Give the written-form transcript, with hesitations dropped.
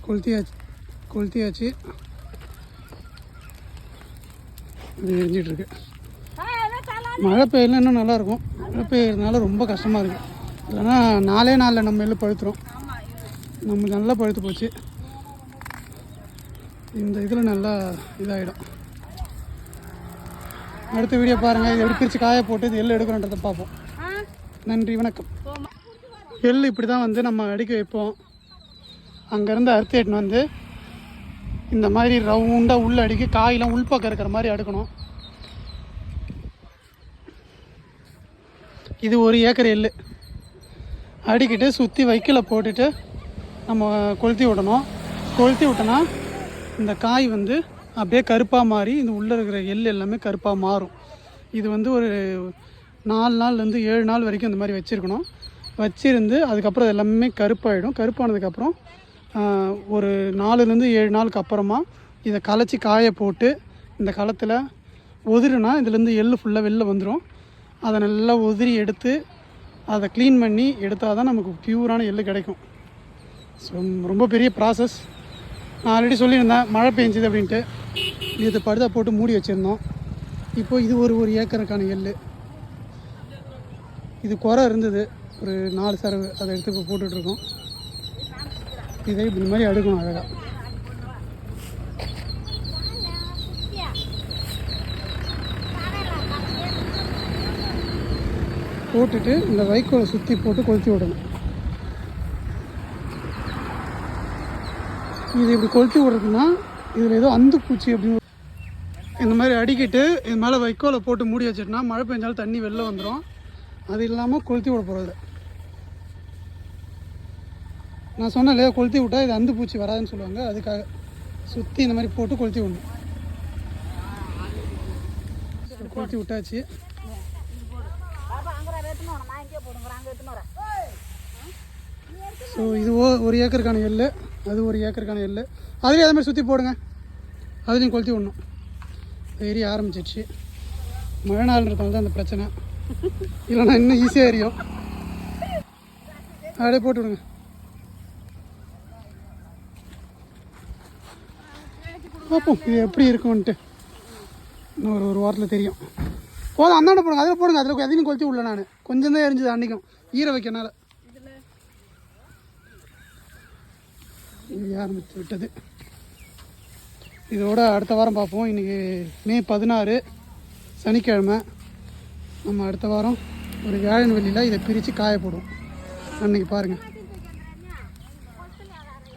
கொளுத்தியாச்சு அது எரிஞ்சிட்ருக்கு. மழை பெய்யலாம் இன்னும் நல்லாயிருக்கும். மழை பெய்யறதுனால ரொம்ப கஷ்டமாக இருக்குது. இல்லைன்னா 4 நாளில் நம்ம எள்ளு பழுத்துரும். நமக்கு நல்லா பழுத்து போச்சு. இந்த இதில் நல்லா இதாகிடும். அடுத்த வீடியோ பாருங்கள். இது எப்படி பிரித்து காய போட்டு இது எள்ளு எடுக்கிறோன்றதை பார்ப்போம். நன்றி, வணக்கம். எள்ளு இப்படி தான் வந்து நம்ம அடிக்க வைப்போம். அங்கேருந்து அறுத்து எடுத்துன்னு வந்து இந்த மாதிரி ரவுண்டாக உள்ள அடிக்க காயெலாம் உள்பக்கம் இருக்கிற மாதிரி அடுக்கணும். இது 1 ஏக்கர் எள்ளு அடிக்கிட்டு சுற்றி வைக்கல போட்டுட்டு நம்ம கொளுத்தி விடணும். கொளுத்தி விட்டோன்னா இந்த காய் வந்து அப்படியே கருப்பாக மாறி இந்த உள்ளே இருக்கிற எள் எல்லாமே கருப்பாக மாறும். இது வந்து ஒரு 4 நாள்லேருந்து 7 நாள் வரைக்கும் இந்த மாதிரி வச்சுருக்கணும். வச்சிருந்து அதுக்கப்புறம் அது எல்லாமே கருப்பாகிடும். கருப்பானதுக்கப்புறம் ஒரு 4லேருந்து 7 நாளுக்கு அப்புறமா இதை களைச்சி காய போட்டு இந்த களத்தில் உதிரினா இதுலேருந்து எள்ளு ஃபுல்லாக வெளில வந்துடும். அதை நல்லா உதிரி எடுத்து அதை க்ளீன் பண்ணி எடுத்தால் தான் நமக்கு பியூரான எள்ளு கிடைக்கும். ஸோ ரொம்ப பெரிய ப்ராசஸ். நான் ஆல்ரெடி சொல்லியிருந்தேன் மழை பெஞ்சுது அப்படின்ட்டு. இது படுதா போட்டு மூடி வச்சுருந்தோம். இப்போது இது ஒரு ஏக்கருக்கான எள்ளு. இது குறை இருந்தது ஒரு 4 சரவு, அதை எடுத்து இப்போ போட்டுட்ருக்கோம். இதை இந்த மாதிரி அடுக்கணும் அழகாக. போட்டுட்டு இந்த வைக்கோலை சுற்றி போட்டு கொளுத்தி விடணும். இது இப்படி கொளுத்தி விட்றதுன்னா இதில் ஏதோ அந்து பூச்சி அப்படின்னு இந்த மாதிரி அடிக்கிட்டு இது மேலே வைக்கோலை போட்டு மூடி வச்சிட்டோம்னா மழை பெஞ்சாலும் தண்ணி வெளில வந்துடும். அது இல்லாமல் கொளுத்தி விட போகிறது. நான் சொன்னேன் இல்லையா, கொளுத்தி விட்டால் இது அந்து பூச்சி வராதுன்னு சொல்லுவாங்க. அதுக்காக சுற்றி இந்த மாதிரி போட்டு கொளுத்தி விடணும். கொளுத்தி விட்டாச்சு. ஸோ இது 1 ஏக்கருக்கான எள்ளு, அது 1 ஏக்கருக்கான எள்ளு. அதுலேயும் அதே மாதிரி சுற்றி போடுங்க. அதுலேயும் கொளுத்தி விடணும். எரிய ஆரம்பிச்சிடுச்சு. மழை நாள்ன்றதால தான் அந்த பிரச்சனை. இல்லைன்னா இன்னும் ஈஸியாக எரியும். அப்படியே போட்டு விடுங்க. பார்ப்போம் இது எப்படி இருக்கும்ன்ட்டு. இன்னும் ஒரு வாரத்தில் தெரியும். போதும், அந்தாண்ட போடுங்க. அதில் போடுங்க. அதில் எதையும் கொளுத்தி விடல. நான் கொஞ்சம் தான் எரிஞ்சது அன்றைக்கும் ஈர வைக்கனால ஆரம்பித்து விட்டது. இதோட அடுத்த வாரம் பார்ப்போம். இன்றைக்கி மே 16 சனிக்கிழமை. நம்ம அடுத்த வாரம் ஒரு வியாழன் வெள்ளியில் இதை பிரித்து காய போடுவோம். அன்றைக்கி பாருங்கள்.